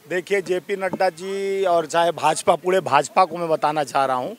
देखिए, जेपी नड्डा जी और चाहे भाजपा, पूरे भाजपा को मैं बताना चाह रहा हूँ,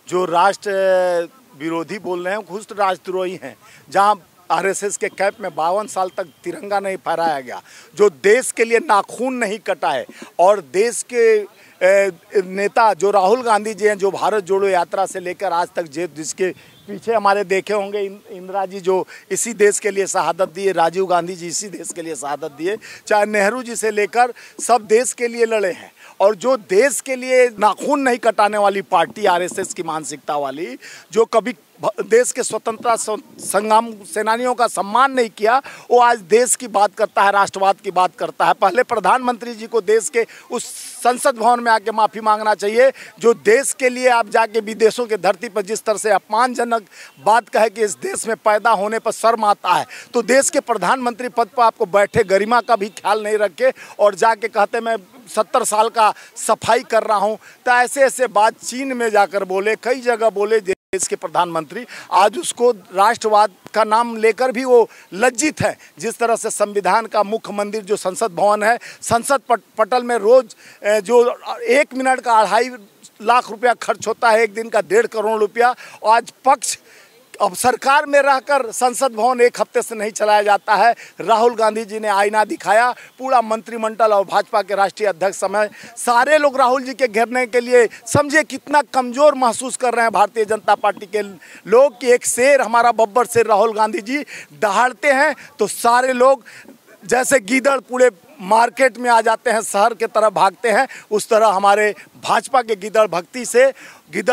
जो राष्ट्र विरोधी बोल रहे हैं खुद राष्ट्रद्रोही हैं। जहाँ आरएसएस के कैंप में 52 साल तक तिरंगा नहीं फहराया गया, जो देश के लिए नाखून नहीं कटा है, और देश के नेता जो राहुल गांधी जी हैं, जो भारत जोड़ो यात्रा से लेकर आज तक जिसके पीछे हमारे देखे होंगे इंदिरा जी जो इसी देश के लिए शहादत दिए, राजीव गांधी जी इसी देश के लिए शहादत दिए, चाहे नेहरू जी से लेकर सब देश के लिए लड़े हैं। और जो देश के लिए नाखून नहीं कटाने वाली पार्टी आरएसएस की मानसिकता वाली, जो कभी देश के स्वतंत्रता संग्राम सेनानियों का सम्मान नहीं किया, वो आज देश की बात करता है, राष्ट्रवाद की बात करता है। पहले प्रधानमंत्री जी को देश के उस संसद भवन में आके माफ़ी मांगना चाहिए, जो देश के लिए आप जाके विदेशों के धरती पर जिस तरह से अपमानजनक बात कहे कि इस देश में पैदा होने पर शर्म आता है, तो देश के प्रधानमंत्री पद पर आपको बैठे गरिमा का भी ख्याल नहीं रखे और जाके कहते मैं 70 साल का सफाई कर रहा हूँ। तो ऐसे ऐसे बात चीन में जाकर बोले, कई जगह बोले देश के प्रधानमंत्री, आज उसको राष्ट्रवाद का नाम लेकर भी वो लज्जित है। जिस तरह से संविधान का मुख्य मंदिर जो संसद भवन है, संसद पटल में रोज जो 1 मिनट का 2.5 लाख रुपया खर्च होता है, एक दिन का 1.5 करोड़ रुपया, आज पक्ष अब सरकार में रहकर संसद भवन 1 हफ्ते से नहीं चलाया जाता है। राहुल गांधी जी ने आईना दिखाया, पूरा मंत्रिमंडल और भाजपा के राष्ट्रीय अध्यक्ष समय सारे लोग राहुल जी के घेरने के लिए, समझे कितना कमज़ोर महसूस कर रहे हैं भारतीय जनता पार्टी के लोग कि एक शेर, हमारा बब्बर शेर राहुल गांधी जी दहाड़ते हैं तो सारे लोग जैसे गीदड़ पूरे मार्केट में आ जाते हैं, शहर के तरफ भागते हैं, उस तरह हमारे भाजपा के गिदड़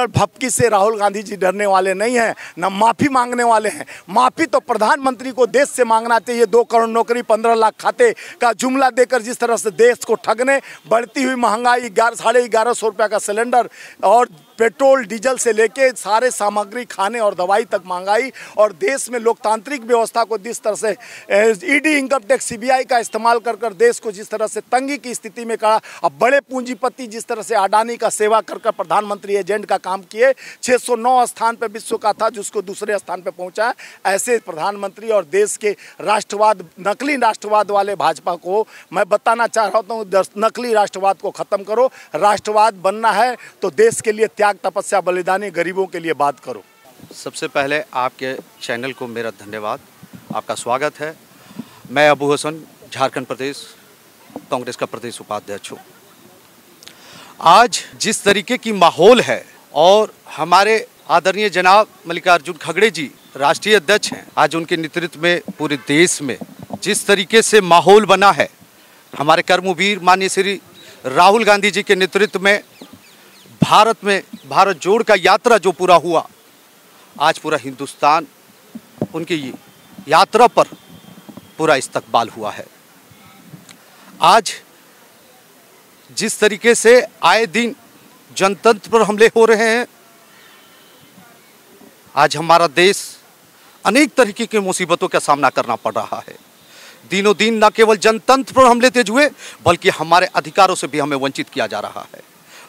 भपकी से राहुल गांधी जी डरने वाले नहीं हैं, न माफ़ी मांगने वाले हैं। माफ़ी तो प्रधानमंत्री को देश से मांगना चाहिए। 2 करोड़ नौकरी 15 लाख खाते का जुमला देकर जिस तरह से देश को ठगने, बढ़ती हुई महंगाई, 11,500 रुपये का सिलेंडर और पेट्रोल डीजल से लेके सारे सामग्री, खाने और दवाई तक महंगाई, और देश में लोकतांत्रिक व्यवस्था को जिस तरह से ईडी, इनकम टैक्स, सीबीआई का इस्तेमाल कर देश को जिस तरह से तंगी की स्थिति में करा, अब बड़े पूंजीपति जिस तरह से अडानी का सेवा कर प्रधानमंत्री एजेंट का काम किए, 609 स्थान पर विश्व का था जिसको दूसरे स्थान पर पहुंचा। ऐसे प्रधानमंत्री और देश के राष्ट्रवाद, नकली राष्ट्रवाद वाले भाजपा को मैं बताना चाह रहा हूँ, नकली राष्ट्रवाद को ख़त्म करो। राष्ट्रवाद बनना है तो देश के लिए त्याग, तपस्या, बलिदानी, गरीबों के लिए बात करो। सबसे पहले आपके चैनल को मेरा धन्यवाद, आपका स्वागत है। मैं अबू हसन, झारखंड प्रदेश कांग्रेस का प्रदेश उपाध्यक्ष हूँ। आज जिस तरीके की माहौल है और हमारे आदरणीय जनाब मल्लिकार्जुन खड़गे जी राष्ट्रीय अध्यक्ष हैं, आज उनके नेतृत्व में पूरे देश में जिस तरीके से माहौल बना है, हमारे कर्मवीर माननीय श्री राहुल गांधी जी के नेतृत्व में भारत जोड़ का यात्रा जो पूरा हुआ, आज पूरा हिंदुस्तान उनकी यात्रा पर पूरा इस्तकबाल हुआ है। आज जिस तरीके से आए दिन जनतंत्र पर हमले हो रहे हैं, आज हमारा देश अनेक तरीके की मुसीबतों का सामना करना पड़ रहा है। दिनों दिन न केवल जनतंत्र पर हमले तेज हुए, बल्कि हमारे अधिकारों से भी हमें वंचित किया जा रहा है।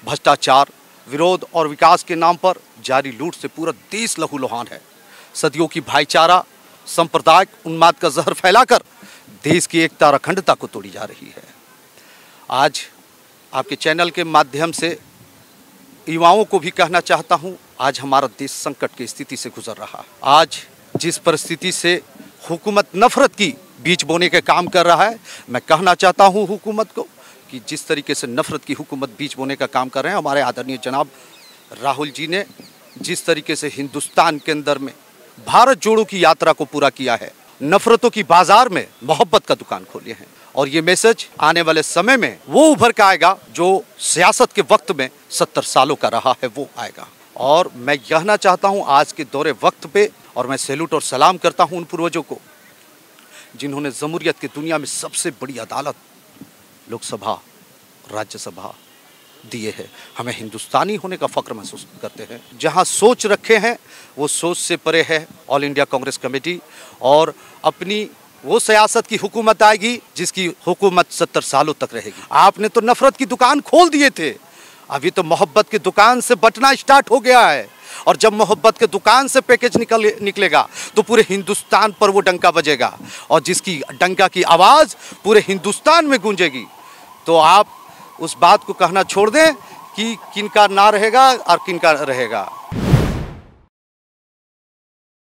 भ्रष्टाचार, विरोध और विकास के नाम पर जारी लूट से पूरा देश लहूलुहान है। सदियों की भाईचारा, सांप्रदायिक उन्माद का जहर फैलाकर देश की एकता और अखंडता को तोड़ी जा रही है। आज आपके चैनल के माध्यम से युवाओं को भी कहना चाहता हूं, आज हमारा देश संकट की स्थिति से गुजर रहा है। आज जिस परिस्थिति से हुकूमत नफरत की बीज बोने का काम कर रहा है, मैं कहना चाहता हूं हुकूमत को कि जिस तरीके से नफरत की हुकूमत बीज बोने का काम कर रहे हैं, हमारे आदरणीय जनाब राहुल जी ने जिस तरीके से हिंदुस्तान के अंदर में भारत जोड़ो की यात्रा को पूरा किया है, नफरतों की बाजार में मोहब्बत का दुकान खोले हैं, और ये मैसेज आने वाले समय में वो उभर के आएगा जो सियासत के वक्त में 70 सालों का रहा है, वो आएगा। और मैं कहना चाहता हूँ आज के दौरे वक्त पे, और मैं सैल्यूट और सलाम करता हूँ उन पूर्वजों को जिन्होंने जमहूरियत की दुनिया में सबसे बड़ी अदालत लोकसभा, राज्यसभा दिए हैं। हमें हिंदुस्तानी होने का फख्र महसूस करते हैं। जहां सोच रखे हैं वो सोच से परे है ऑल इंडिया कांग्रेस कमेटी, और अपनी वो सियासत की हुकूमत आएगी जिसकी हुकूमत 70 सालों तक रहेगी। आपने तो नफरत की दुकान खोल दिए थे, अभी तो मोहब्बत की दुकान से बटना स्टार्ट हो गया है, और जब मोहब्बत के दुकान से पैकेज निकलेगा तो पूरे हिंदुस्तान पर वो डंका बजेगा, और जिसकी डंका की आवाज़ पूरे हिंदुस्तान में गूंजेगी। तो आप उस बात को कहना छोड़ दें कि किनका ना रहेगा और किनका रहेगा।